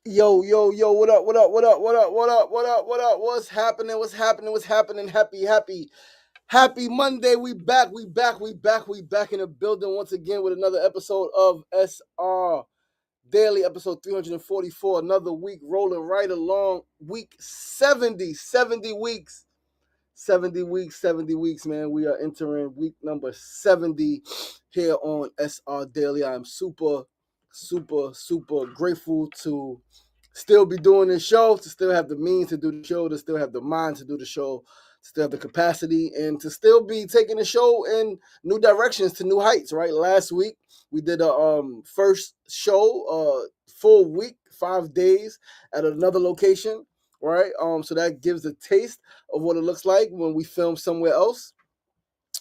Yo, what up? What's happening? Happy Monday. We back in the building once again with another episode of SR Daily, episode 344. Another week rolling right along. Week 70 weeks. 70 weeks, man. We are entering week number 70 here on SR Daily. I'm super grateful to still be doing this show, to still have the means to do the show, to still have the mind to do the show, to still have the capacity, and to still be taking the show in new directions to new heights, right? Last week, we did a first show, full week, 5 days at another location, right? So that gives a taste of what it looks like when we film somewhere else,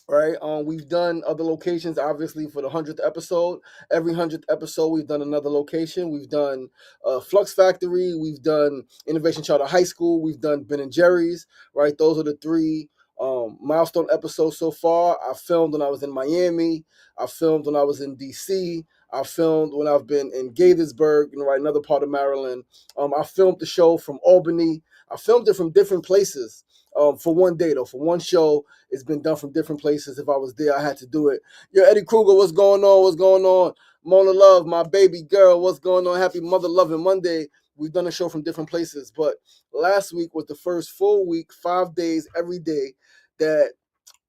right? We've done other locations, obviously, for the 100th episode. Every 100th episode, we've done another location. We've done Flux Factory. We've done Innovation Charter High School. We've done Ben and Jerry's, right? Those are the three milestone episodes so far. I filmed when I was in Miami. I filmed when I was in DC. I filmed when I've been in Gaithersburg, right, another part of Maryland. I filmed the show from Albany. I filmed it from different places for one day, though. For one show, it's been done from different places. If I was there, I had to do it. Yo, Eddie Kruger, what's going on? What's going on? Mona Love, my baby girl, what's going on? Happy Mother Loving Monday. We've done a show from different places, but last week was the first full week, 5 days, every day, that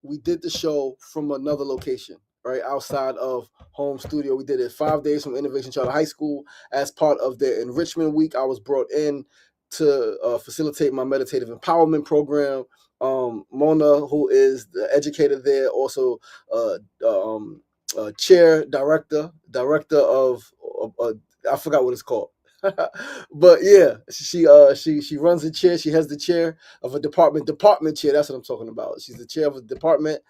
we did the show from another location, right, outside of home studio. We did it 5 days from Innovation Charter High School as part of their enrichment week. I was brought in to facilitate my meditative empowerment program. Mona, who is the educator there, also chair director of I forgot what it's called. But yeah, she runs the chair. She has the chair of a department chair. That's what I'm talking about. She's the chair of a department.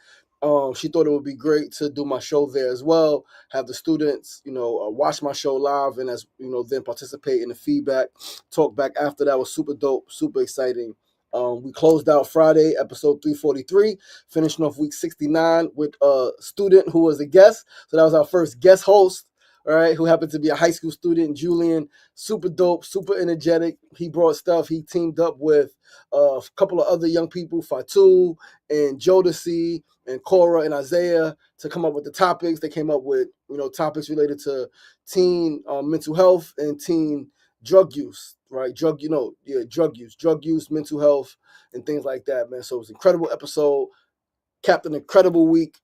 She thought it would be great to do my show there as well. Have the students, watch my show live, and as then participate in the feedback, talk back after. That was super dope, super exciting. We closed out Friday, episode 343, finishing off week 69 with a student who was a guest. So that was our first guest host, all right, who happened to be a high school student, Julian. Super dope, super energetic. He brought stuff. He teamed up with a couple of other young people, Fatu and Jodeci and Cora and Isaiah, to come up with the topics. They came up with, topics related to teen mental health and teen drug use, right? Drug use, mental health, and things like that, man. So it was an incredible episode, capped an incredible week.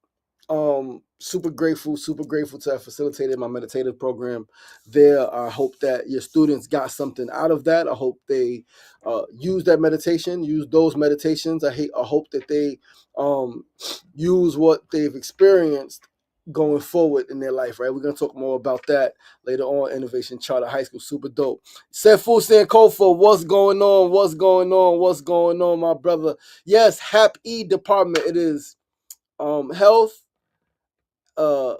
Super grateful to have facilitated my meditative program there. I hope that your students got something out of that. I hope they use that meditation, use those meditations. I hope that they use what they've experienced going forward in their life, right? We're going to talk more about that later on. Innovation Charter High School, super dope. Sefu Sankofa, what's going on, my brother? Yes, HAP-E department. It is health, uh,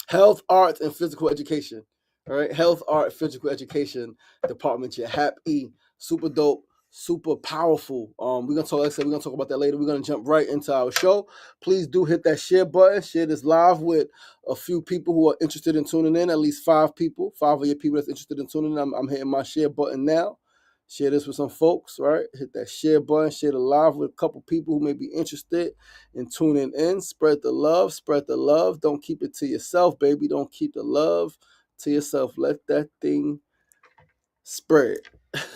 health, arts, and physical education. All right, health, art, physical education department. Your HAP-E, super dope, super powerful. We're gonna talk. Like I said, we're gonna talk about that later. We're gonna jump right into our show. Please do hit that share button. Share this live with a few people who are interested in tuning in. At least 5 people. 5 of your people that's interested in tuning in. I'm hitting my share button now. Share this with some folks, right? Hit that share button. Share the live with a couple people who may be interested in tuning in. Spread the love. Spread the love. Don't keep it to yourself, baby. Don't keep the love to yourself. Let that thing spread.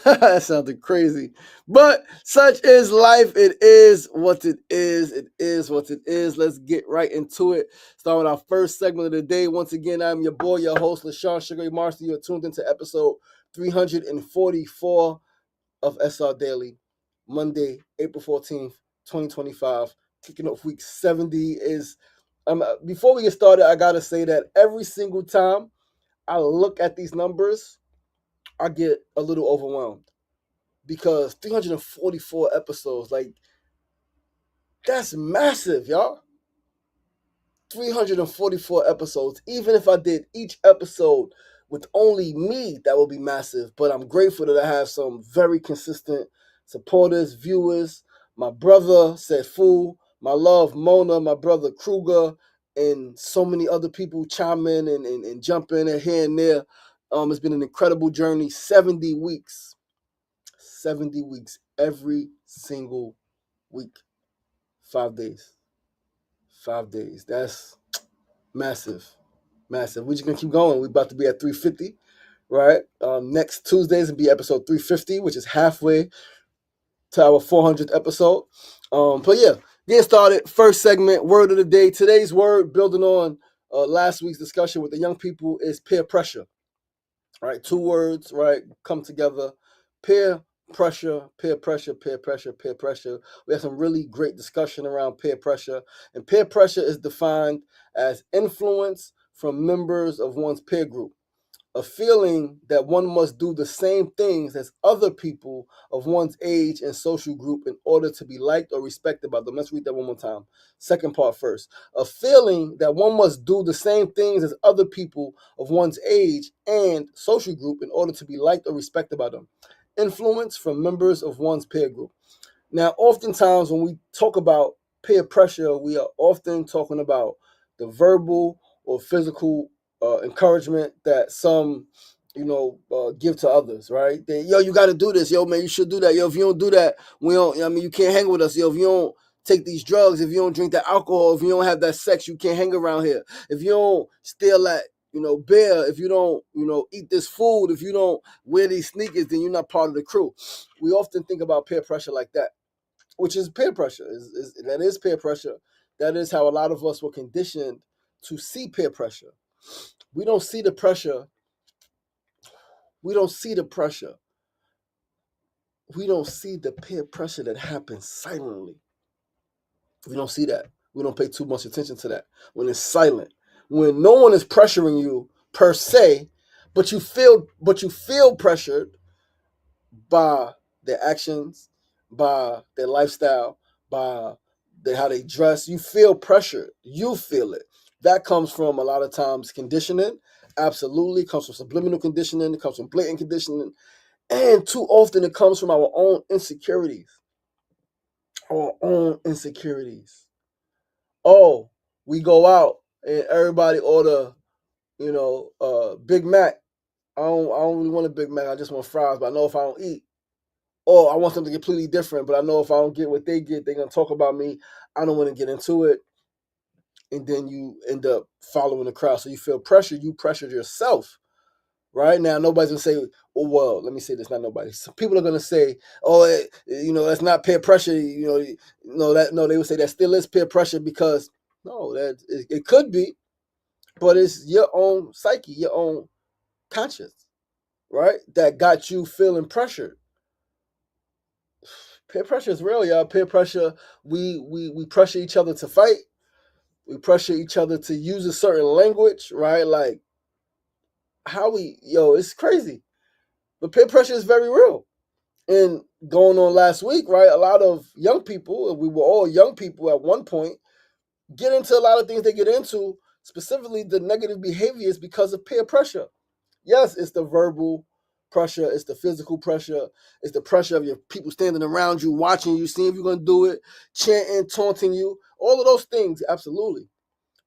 That sounded crazy. But such is life. It is what it is. It is what it is. Let's get right into it. Start with our first segment of the day. Once again, I'm your boy, your host, LaShawn Sugar Marcy. You're tuned into episode 344 of SR Daily, Monday, April 14th, 2025. Kicking off week 70 is, before we get started, I got to say that every single time I look at these numbers, I get a little overwhelmed because 344 episodes, like, that's massive, y'all. 344 episodes. Even if I did each episode with only me, that would be massive. But I'm grateful that I have some very consistent supporters, viewers. My brother said fool, my love Mona, my brother Kruger, and so many other people chime in and jump in here and there. It's been an incredible journey. 70 weeks. 70 weeks every single week. 5 days. 5 days. That's massive. Massive. We're just gonna keep going. We're about to be at 350, right? Next Tuesdays will be episode 350, which is halfway to our 400th episode. But yeah, getting started. First segment, word of the day. Today's word, building on last week's discussion with the young people, is peer pressure. Right, two words, right, come together. Peer pressure, peer pressure, peer pressure, peer pressure. We had some really great discussion around peer pressure, and peer pressure is defined as influence from members of one's peer group, a feeling that one must do the same things as other people of one's age and social group in order to be liked or respected by them. Let's read that one more time. Second part first. A feeling that one must do the same things as other people of one's age and social group in order to be liked or respected by them. Influence from members of one's peer group. Now, oftentimes when we talk about peer pressure, we are often talking about the verbal or physical encouragement that some, give to others, right? Yo, you got to do this. Yo, man, you should do that. Yo, if you don't do that, we don't. I mean, you can't hang with us. Yo, if you don't take these drugs, if you don't drink that alcohol, if you don't have that sex, you can't hang around here. If you don't steal that, beer, if you don't, eat this food, if you don't wear these sneakers, then you're not part of the crew. We often think about peer pressure like that, which is peer pressure. That is peer pressure. That is how a lot of us were conditioned to see peer pressure. We don't see the pressure. We don't see the pressure. We don't see the peer pressure that happens silently. We don't see that. We don't pay too much attention to that. When it's silent, when no one is pressuring you per se, but you feel pressured by their actions, by their lifestyle, by how they dress. You feel pressured. You feel it. That comes from a lot of times conditioning. Absolutely. It comes from subliminal conditioning. It comes from blatant conditioning. And too often it comes from our own insecurities. Our own insecurities. Oh, we go out and everybody order, Big Mac. I don't really want a Big Mac. I just want fries. But I know if I don't eat, or I want something completely different, but I know if I don't get what they get, they're going to talk about me. I don't want to get into it. And then you end up following the crowd. So you feel pressure. You pressured yourself. Right now, nobody's going to say, oh, well, let me say this, not nobody. Some people are going to say, oh, that's not peer pressure. They would say that still is peer pressure because, no, it could be, but it's your own psyche, your own conscience, right, that got you feeling pressured. Peer pressure is real, y'all. Peer pressure, we pressure each other to fight. We pressure each other to use a certain language, right? Like it's crazy. But peer pressure is very real. And going on last week, right, a lot of young people, and we were all young people at one point, get into a lot of things they get into, specifically the negative behaviors because of peer pressure. Yes, it's the verbal pressure, it's the physical pressure, it's the pressure of your people standing around you, watching you, seeing if you're going to do it, chanting, taunting you, all of those things, absolutely.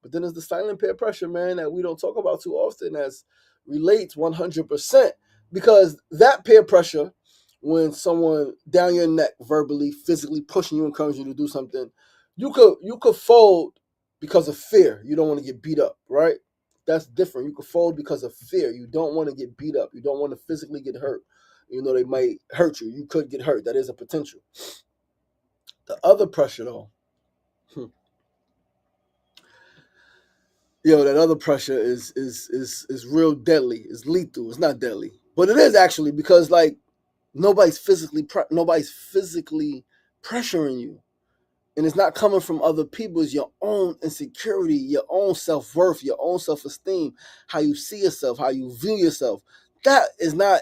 But then there's the silent peer pressure, man, that we don't talk about too often as relates 100%. Because that peer pressure, when someone down your neck verbally, physically pushing you, encouraging you to do something, you could fold because of fear. You don't want to get beat up, right? That's different. You could fold because of fear. You don't want to get beat up. You don't want to physically get hurt. They might hurt you. You could get hurt. That is a potential. The other pressure, though, that other pressure is real deadly. It's lethal. It's not deadly, but it is actually because nobody's physically pressuring you. And it's not coming from other people. It's your own insecurity, your own self-worth, your own self-esteem, how you see yourself, how you view yourself. That is not,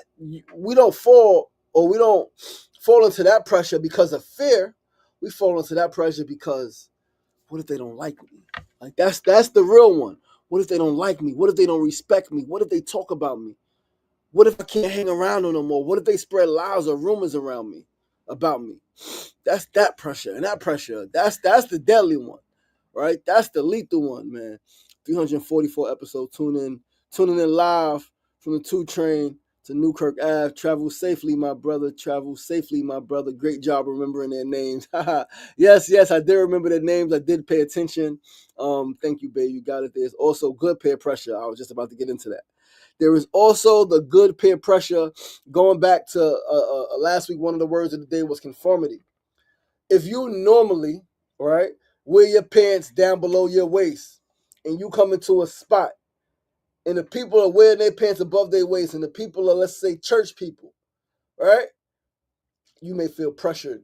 we don't fall into that pressure because of fear. We fall into that pressure because what if they don't like me? Like that's the real one. What if they don't like me? What if they don't respect me? What if they talk about me? What if I can't hang around them no more? What if they spread lies or rumors around me, about me? That's that pressure. And that pressure, that's the deadly one, right? That's the lethal one, man. 344 episode. Tuning in live from the 2 train to Newkirk Ave. Travel safely, my brother. Travel safely, my brother. Great job remembering their names. Yes, I did remember their names. I did pay attention. Thank you, babe. You got it. There's also good peer pressure. I was just about to get into that. There is also the good peer pressure. Going back to last week, one of the words of the day was conformity. If you normally, right, wear your pants down below your waist and you come into a spot and the people are wearing their pants above their waist and the people are, let's say, church people, right, you may feel pressured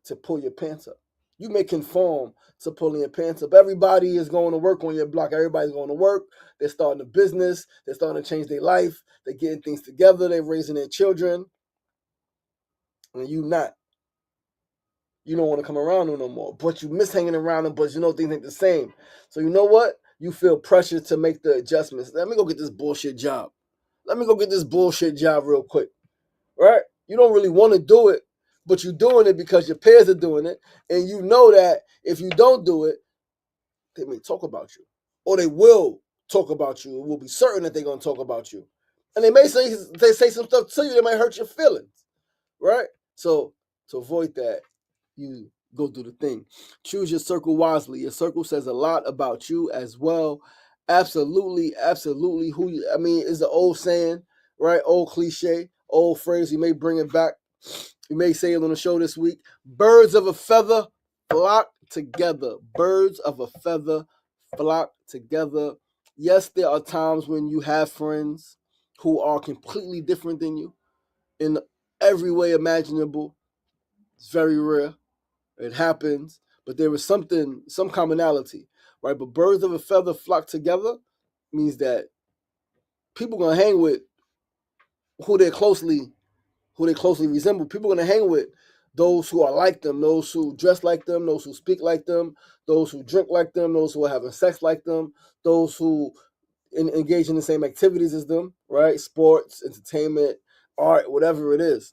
to pull your pants up. You may conform to pulling your pants up. Everybody is going to work on your block. Everybody's going to work. They're starting a business. They're starting to change their life. They're getting things together. They're raising their children. And you not. You don't want to come around them no more. But you miss hanging around them, but you know things ain't the same. So you know what? You feel pressure to make the adjustments. Let me go get this bullshit job. Let me go get this bullshit job real quick. Right? You don't really want to do it, but you're doing it because your peers are doing it. And you know that if you don't do it, they may talk about you. Or they will talk about you. It will be certain that they're going to talk about you. And they say some stuff to you that might hurt your feelings. Right? So to avoid that, you go do the thing. Choose your circle wisely. Your circle says a lot about you as well. Absolutely. It's an old saying, right? Old cliche, old phrase. You may bring it back. You may say it on the show this week. Birds of a feather flock together. Birds of a feather flock together. Yes, there are times when you have friends who are completely different than you in every way imaginable. It's very rare. It happens, but there is some commonality, right? But birds of a feather flock together means that people gonna hang with who they closely resemble. People gonna hang with those who are like them, those who dress like them, those who speak like them, those who drink like them, those who are having sex like them, those who engage in the same activities as them, right? Sports, entertainment, art, whatever it is.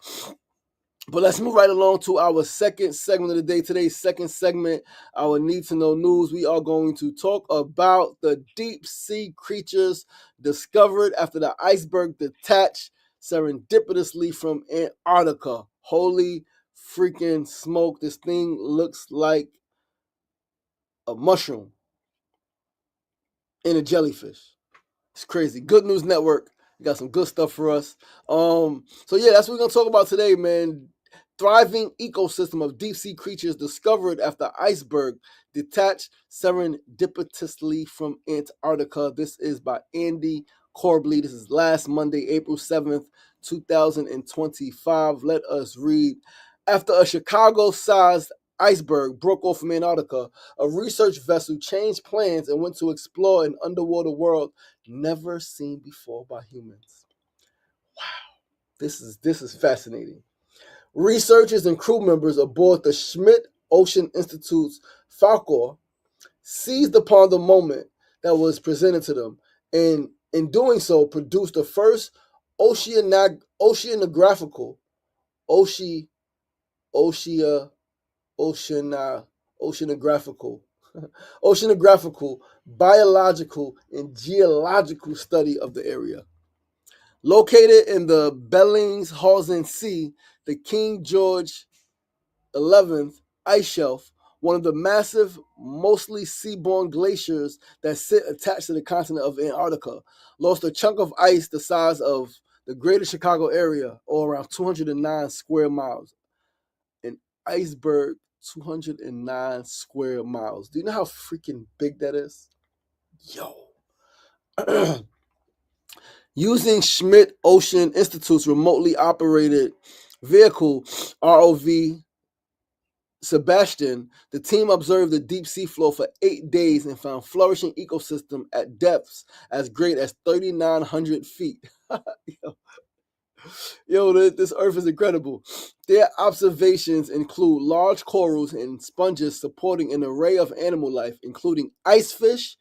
But let's move right along to our second segment of the day. Today's second segment, our Need to Know News. We are going to talk about the deep sea creatures discovered after the iceberg detached serendipitously from Antarctica. Holy freaking smoke. This thing looks like a mushroom and a jellyfish. It's crazy. Good News Network. You got some good stuff for us. So yeah, that's what we're gonna talk about today, man. Thriving ecosystem of deep sea creatures discovered after iceberg detached serendipitously from Antarctica. This is by Andy Corbley. This is last Monday, April 7th, 2025. Let us read. After a Chicago-sized iceberg broke off from Antarctica, a research vessel changed plans and went to explore an underwater world never seen before by humans. Wow, this is fascinating. Researchers and crew members aboard the Schmidt Ocean Institute's Falcor seized upon the moment that was presented to them, and in doing so, produced the first oceanographical biological, and geological study of the area. Located in the Bellingshausen Sea, the King George XI ice shelf, one of the massive, mostly seaborne glaciers that sit attached to the continent of Antarctica, lost a chunk of ice the size of the greater Chicago area, or around 209 square miles. An iceberg, 209 square miles. Do you know how freaking big that is? Yo. Using Schmidt Ocean Institute's remotely operated vehicle, ROV Sebastian, the team observed the deep sea floor for 8 days and found flourishing ecosystem at depths as great as 3,900 feet. This earth is incredible. Their observations include large corals and sponges supporting an array of animal life, including icefish,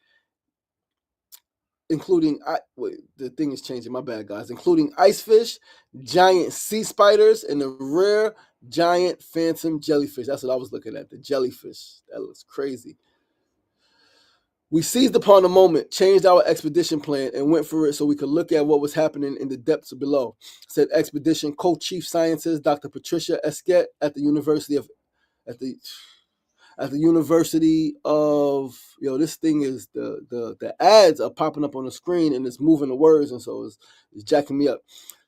the thing is changing, my bad, guys, including icefish, giant sea spiders, and the rare giant phantom jellyfish. That's what I was looking at, the jellyfish. That looks crazy. We seized upon the moment, changed our expedition plan, and went for it so we could look at what was happening in the depths below, said Expedition Co-Chief Scientist Dr. Patricia Esquette at the University of this thing is the ads are popping up on the screen and it's moving the words, and so it's jacking me up.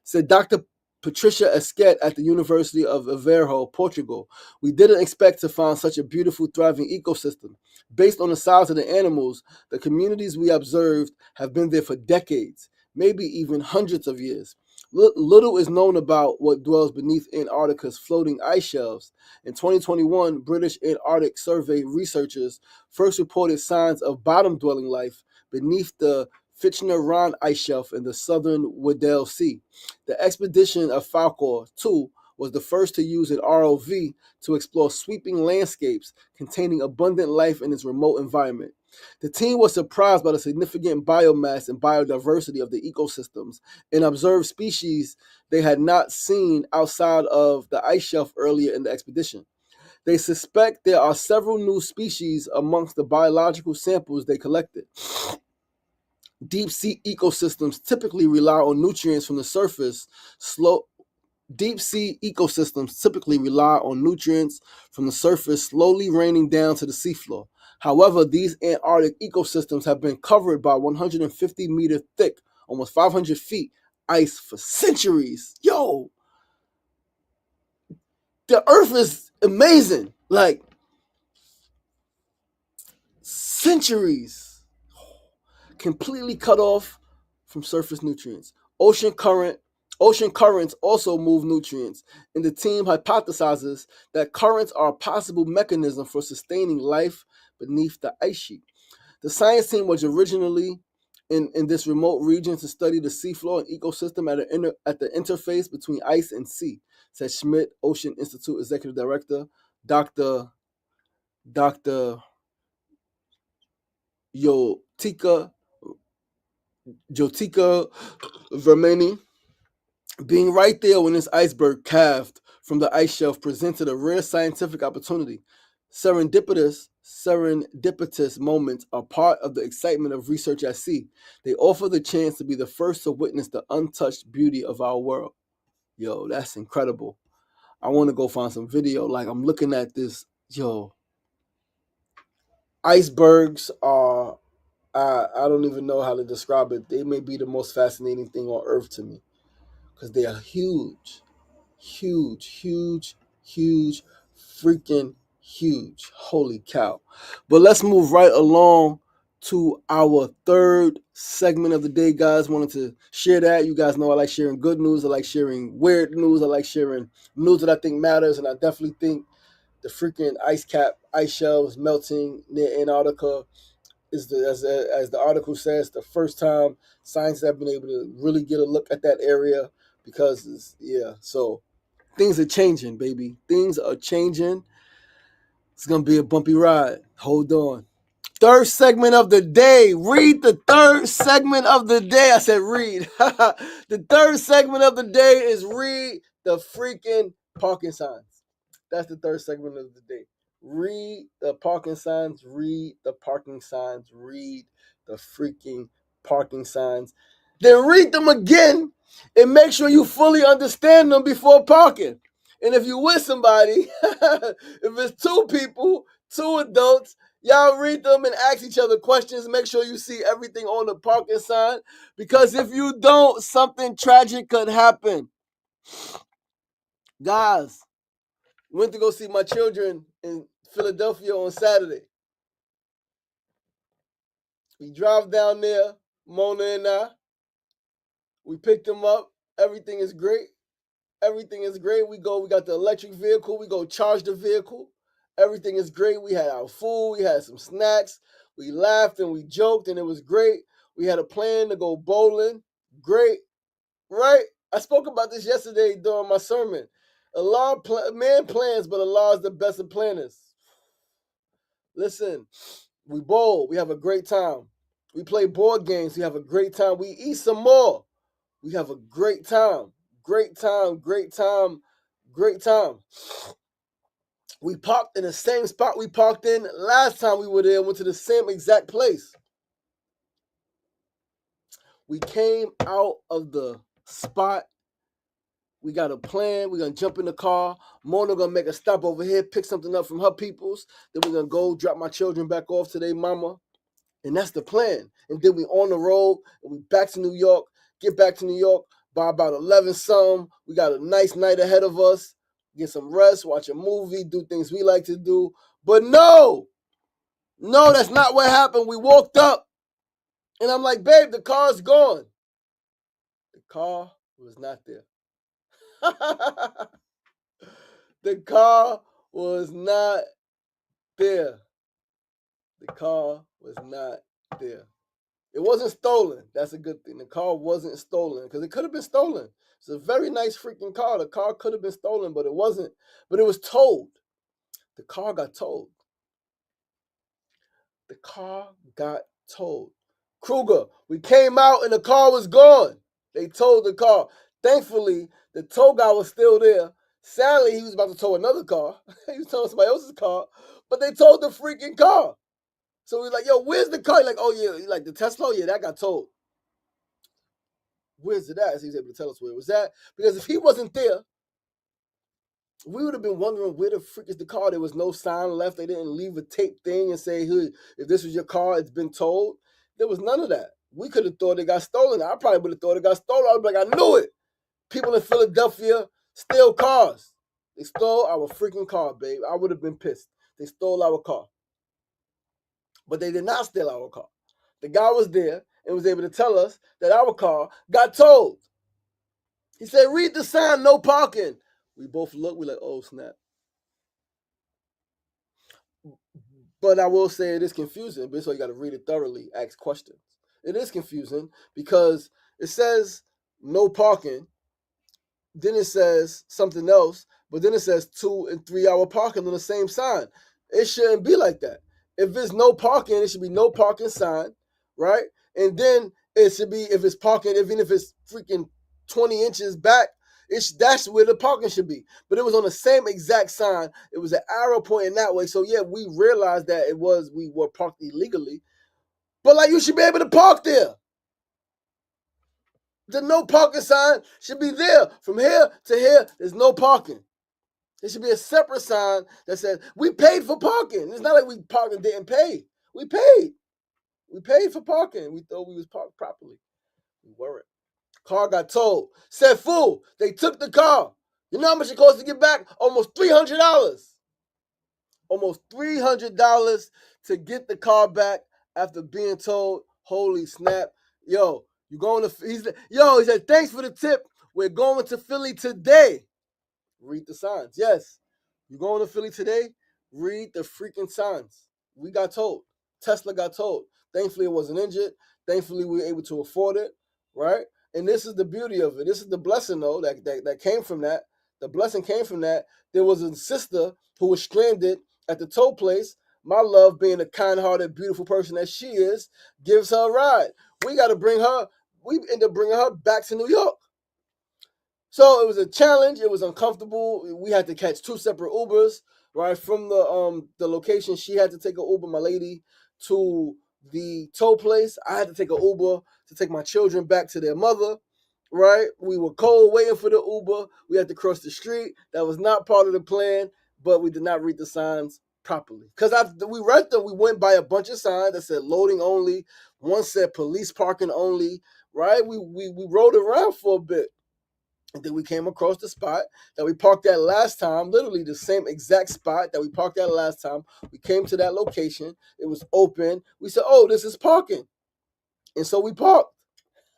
Said Dr. Patricia Esquette at the University of Aveiro, Portugal. We didn't expect to find such a beautiful, thriving ecosystem. Based on the size of the animals, the communities we observed have been there for decades, maybe even hundreds of years. Little is known about what dwells beneath Antarctica's floating ice shelves. In 2021, British Antarctic Survey researchers first reported signs of bottom-dwelling life beneath the Fichtner-Ronne ice shelf in the southern Weddell Sea. The expedition of Falkor, II, was the first to use an ROV to explore sweeping landscapes containing abundant life in its remote environment. The team was surprised by the significant biomass and biodiversity of the ecosystems and observed species they had not seen outside of the ice shelf earlier in the expedition. They suspect there are several new species amongst the biological samples they collected. Deep sea ecosystems typically rely on nutrients from the surface. Deep sea ecosystems typically rely on nutrients from the surface slowly raining down to the seafloor. However, these Antarctic ecosystems have been covered by 150-meter thick, almost 500 feet, ice for centuries. Yo, the Earth is amazing. Like, centuries. Completely cut off from surface nutrients. Ocean currents also move nutrients, and the team hypothesizes that currents are a possible mechanism for sustaining life beneath the ice sheet. The science team was originally in this remote region to study the seafloor and ecosystem at the interface between ice and sea, said Schmidt Ocean Institute Executive Director Dr. Jotika Vermeni. Being right there when this iceberg calved from the ice shelf presented a rare scientific opportunity. Serendipitous moments are part of the excitement of research at sea. They offer the chance to be the first to witness the untouched beauty of our world. Yo, that's incredible. I want to go find some video. Like, I'm looking at this. Yo, icebergs are, I don't even know how to describe it. They may be the most fascinating thing on Earth to me because they are huge. Huge, freaking huge. Holy cow. But let's move right along to our third segment of the day, guys. Wanted to share that. You guys know I like sharing good news. I like sharing weird news. I like sharing news that I think matters. And I definitely think the freaking ice shelves melting near Antarctica is as the article says, the first time scientists have been able to really get a look at that area because so things are changing, baby. Things are changing. It's going to be a bumpy ride. Hold on. Third segment of the day. Read the third segment of the day. I said read. The third segment of the day is read the freaking parking signs. That's the third segment of the day. Read the parking signs. Read the parking signs. Read the freaking parking signs. Then read them again and make sure you fully understand them before parking. And if you with somebody, if it's two people, two adults, y'all read them and ask each other questions. Make sure you see everything on the parking sign. Because if you don't, something tragic could happen. Guys, went to go see my children in Philadelphia on Saturday. We drive down there, Mona and I. We picked them up. Everything is great. Everything is great. We got the electric vehicle. We go charge the vehicle. Everything is great. We had our food. We had some snacks. We laughed and we joked and it was great. We had a plan to go bowling. Great. Right? I spoke about this yesterday during my sermon. Man plans, but Allah is the best of planners. Listen, we bowl. We have a great time. We play board games. We have a great time. We eat some more. We have a great time. Great time. We parked in the same spot we parked in last time we were there, went to the same exact place. We came out of the spot. We got a plan. We're going to jump in the car. Mona going to make a stop over here, pick something up from her peoples. Then we're going to go drop my children back off to their mama. And that's the plan. And then we on the road, and we back to New York, get back to New York by about 11 something. We got a nice night ahead of us. Get some rest, watch a movie, do things we like to do. But no, that's not what happened. We walked up, and I'm like, babe, the car's gone. The car was not there. The car was not there. The car was not there. It wasn't stolen. That's a good thing. The car wasn't stolen because it could have been stolen. It's a very nice freaking car. The car could have been stolen, but it wasn't. But it was towed. The car got towed. The car got towed. Kruger, we came out and the car was gone. They towed the car. Thankfully, the tow guy was still there. Sadly, he was about to tow another car. He was towing somebody else's car, but they towed the freaking car. So we like, yo, where's the car? He's like, oh yeah, like the Tesla, yeah, that got towed. Where's it at? So he's able to tell us where it was at. Because if he wasn't there, we would have been wondering where the frick is the car. There was no sign left. They didn't leave a tape thing and say, hey, if this was your car, it's been towed. There was none of that. We could have thought it got stolen. I probably would have thought it got stolen. I would be like, I knew it. People in Philadelphia steal cars. They stole our freaking car, babe. I would have been pissed. They stole our car. But they did not steal our car. The guy was there and was able to tell us that our car got towed. He said, read the sign, no parking. We both looked, we're like, oh, snap. But I will say it is confusing, but so you got to read it thoroughly, ask questions. It is confusing because it says no parking, then it says something else, but then it says 2 and 3 hour parking on the same sign. It shouldn't be like that. If it's no parking, it should be no parking sign, right? And then it should be, if it's parking, even if it's freaking 20 inches back, that's where the parking should be. But it was on the same exact sign. It was an arrow pointing that way. So yeah, we realized that we were parked illegally. But like, you should be able to park there. The no parking sign should be there. From here to here, there's no parking. There should be a separate sign that says, we paid for parking. It's not like we parked and didn't pay. We paid. We paid for parking. We thought we was parked properly. We weren't. Car got towed. Said, fool, they took the car. You know how much it costs to get back? Almost $300. Almost $300 to get the car back after being told, holy snap. Yo, you going to, he said, thanks for the tip. We're going to Philly today. Read the signs. Yes. You going to Philly today? Read the freaking signs. We got told. Tesla got told. Thankfully, it wasn't injured. Thankfully, we were able to afford it, right? And this is the beauty of it. This is the blessing, though, that came from that. The blessing came from that. There was a sister who was stranded at the tow place. My love, being a kind-hearted, beautiful person that she is, gives her a ride. We end up bringing her back to New York. So it was a challenge. It was uncomfortable. We had to catch 2 separate Ubers, right? From the location, she had to take an Uber, my lady, to the tow place. I had to take an Uber to take my children back to their mother, right? We were cold waiting for the Uber. We had to cross the street. That was not part of the plan, but we did not read the signs properly. Because we read them. We went by a bunch of signs that said loading only. One said police parking only, right? We rode around for a bit. And then we came across the spot that we parked at last time, literally the same exact spot that we parked at last time. We came to that location. It was open. We said, oh, this is parking. And so we parked.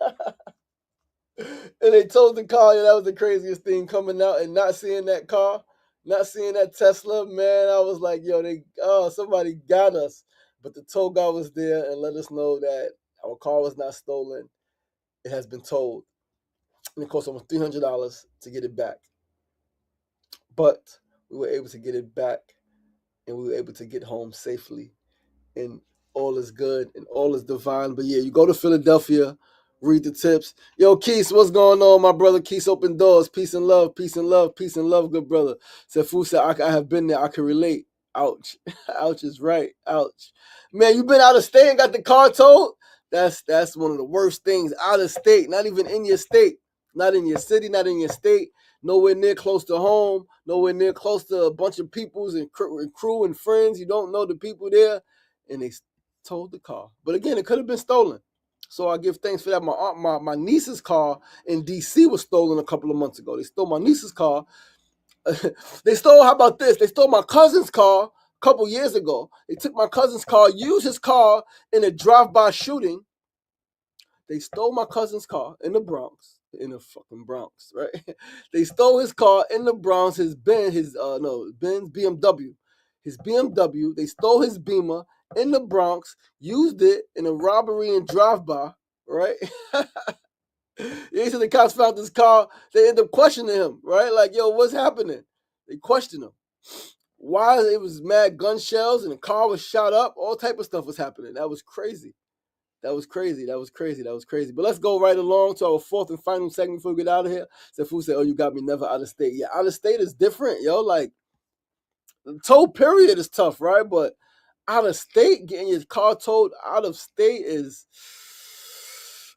And they towed the car. Yeah, that was the craziest thing, coming out and not seeing that car, not seeing that Tesla. Man, I was like, yo, somebody got us. But the tow guy was there and let us know that our car was not stolen. It has been towed. And it cost almost $300 to get it back. But we were able to get it back, and we were able to get home safely. And all is good and all is divine. But yeah, you go to Philadelphia, read the tips. Yo, Keith, what's going on, my brother? Keith, open doors. Peace and love, peace and love, peace and love, good brother. Said, Fu said, I have been there. I can relate. Ouch. Ouch is right. Ouch. Man, you been out of state and got the car towed? That's one of the worst things. Out of state, not even in your state. Not in your city, not in your state. Nowhere near close to home. Nowhere near close to a bunch of peoples and crew and friends. You don't know the people there. And they towed the car. But again, it could have been stolen. So I give thanks for that. My niece's car in DC was stolen a couple of months ago. They stole my niece's car. They stole, how about this? They stole my cousin's car a couple years ago. They took my cousin's car, used his car in a drive-by shooting. They stole my cousin's car in the Bronx. In the fucking Bronx, right? They stole his car in the Bronx, Benz BMW. His BMW, they stole his Beamer in the Bronx, used it in a robbery and drive-by, right? Yeah, so the cops found this car. They ended up questioning him, right? Like, yo, what's happening? They questioned him. Why it was mad gun shells and the car was shot up. All type of stuff was happening. That was crazy. That was crazy. But let's go right along to our fourth and final segment before we get out of here. So Fu said, oh, you got me never out of state. Yeah, out of state is different, yo. Like, the tow period is tough, right? But out of state, getting your car towed out of state is,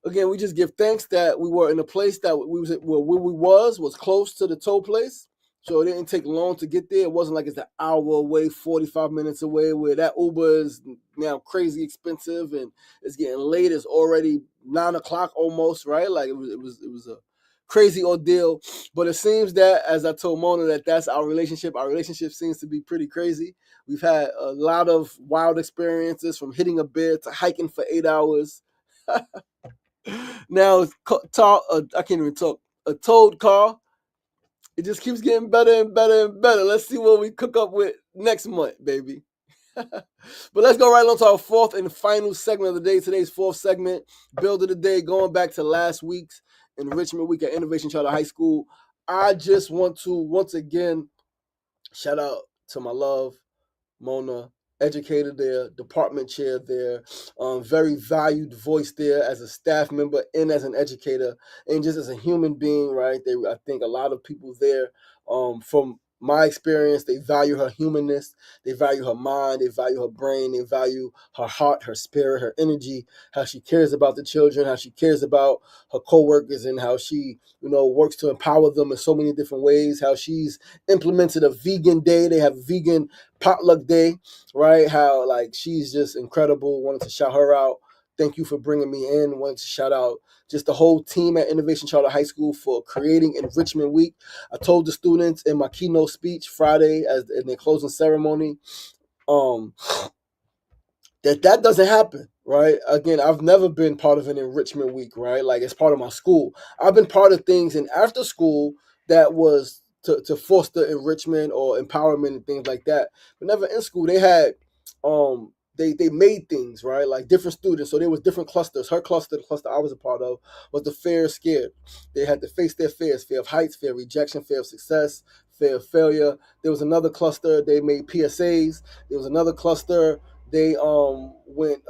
again, we just give thanks that we were in a place that we was where we was close to the tow place. So it didn't take long to get there. It wasn't like it's an hour away, 45 minutes away, where that Uber is now crazy expensive and it's getting late. It's already 9 o'clock almost, right? Like it was a crazy ordeal. But it seems that, as I told Mona, that's our relationship. Our relationship seems to be pretty crazy. We've had a lot of wild experiences, from hitting a bear to hiking for 8 hours. Now it's I can't even talk. A towed car. It just keeps getting better and better and better. Let's see what we cook up with next month, baby. But let's go right on to our fourth and final segment of the day. Today's fourth segment, build of the day, going back to last week's Enrichment Week at Innovation Charter High School. I just want to once again shout out to my love, Mona, educator there, department chair there, very valued voice there as a staff member and as an educator, and just as a human being, right? I think a lot of people there, from my experience, they value her humanness, they value her mind, they value her brain, they value her heart, her spirit, her energy, how she cares about the children, how she cares about her coworkers, and how she, works to empower them in so many different ways, how she's implemented a vegan day. They have vegan potluck day, right? How, like, she's just incredible. Wanted to shout her out. Thank you for bringing me in. Wanted to shout out just the whole team at Innovation Charter High School for creating Enrichment Week. I told the students in my keynote speech Friday in their closing ceremony, that doesn't happen, right? Again, I've never been part of an enrichment week, right? Like, it's part of my school. I've been part of things in after school that was to foster enrichment or empowerment and things like that. But never in school. They had they made things, right? Like different students. So there was different clusters. Her cluster, the cluster I was a part of, was the fear scared. They had to face their fears: fear of heights, fear of rejection, fear of success, fear of failure. There was another cluster, they made PSAs. There was another cluster, they went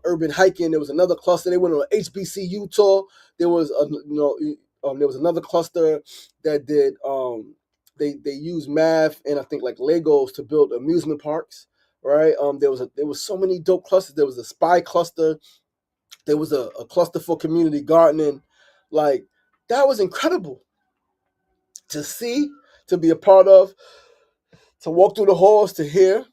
urban hiking. There was another cluster, they went on an HBCU tour. There was there was another cluster that did they used math and I think like Legos to build amusement parks, right? There was so many dope clusters. There was a spy cluster. There was a cluster for community gardening. Like, that was incredible to see, to be a part of, to walk through the halls, to hear,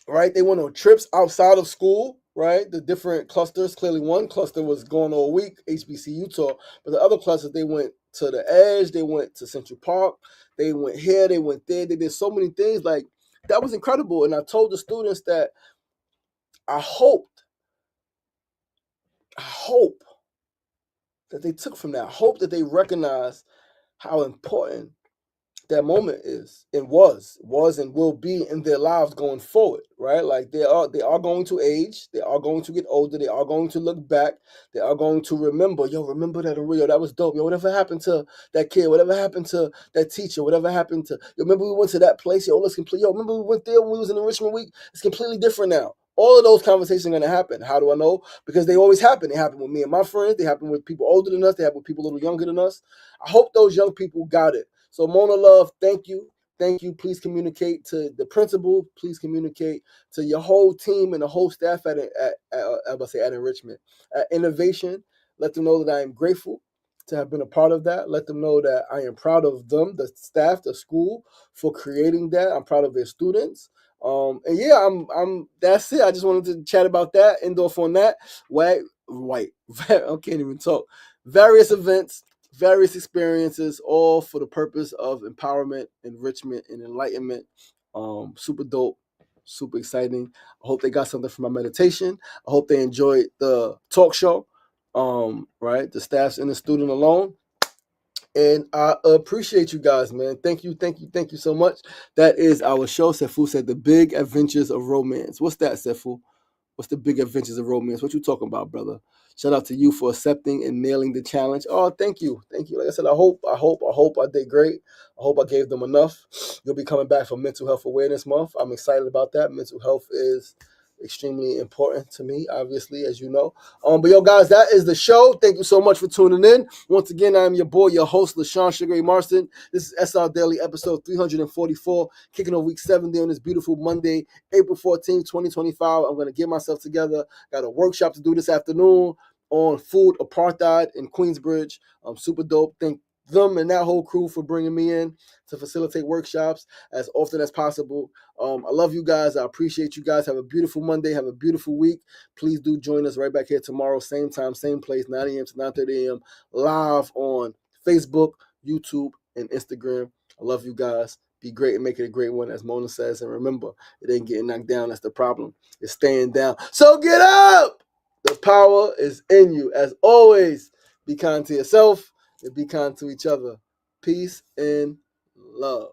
right? They went on trips outside of school, right? The different clusters. Clearly, one cluster was going all week, HBCU tour, but the other clusters, they went to the Edge, they went to Central Park, they went here, they went there. They did so many things. Like, that was incredible. And I told the students that I hope that they took from that. I hope that they recognize how important that moment is and was and will be in their lives going forward, right? Like, they are going to age, they are going to get older, they are going to look back, they are going to remember, remember that, that was dope, whatever happened to that kid, whatever happened to that teacher, whatever happened to, remember we went to that place, let's complete, remember we went there when we was in Enrichment Week, it's completely different now, All of those conversations are going to happen. How do I know? Because they always happen. They happen with me and my friends. They happen with people older than us. They happen with people a little younger than us. I hope those young people got it. So Mona Love, thank you. Thank you. Please communicate to the principal. Please communicate to your whole team and the whole staff at Enrichment. At Innovation, let them know that I am grateful to have been a part of that. Let them know that I am proud of them, the staff, the school, for creating that. I'm proud of their students. And yeah, I'm. That's it. I just wanted to chat about that. End off on that. White. I can't even talk. Various events, various experiences, all for the purpose of empowerment, enrichment, and enlightenment. Super dope, super exciting. I hope they got something from my meditation. I hope they enjoyed the talk show. Right, the staffs and the student alone. And I appreciate you guys, man. Thank you, thank you, thank you so much. That is our show. Sefu said the big adventures of romance. What's that, Sefu? What's the big adventures of romance? What you talking about, brother? Shout out to you for accepting and nailing the challenge. Oh, thank you. Thank you. Like I said, I hope I did great. I hope I gave them enough. You'll be coming back for Mental Health Awareness Month. I'm excited about that. Mental health is extremely important to me, obviously, as you know. But yo, guys, that is the show. Thank you so much for tuning in. Once again, I'm your boy, your host, LaShawn Sugar Ray Marston. This is SR Daily, episode 344, kicking off week 70 on this beautiful Monday, April 14th, 2025. I'm going to get myself together. Got a workshop to do this afternoon on food apartheid in Queensbridge. Super dope. Thank them and that whole crew for bringing me in to facilitate workshops as often as possible. I love you guys. I appreciate you guys. Have a beautiful Monday. Have a beautiful week. Please do join us right back here tomorrow, same time, same place, 9 a.m. to 9:30 a.m. live on Facebook, YouTube, and Instagram. I love you guys. Be great and make it a great one, as Mona says. And remember, it ain't getting knocked down. That's the problem. It's staying down. So get up! The power is in you. As always, be kind to yourself and be kind to each other. Peace and love.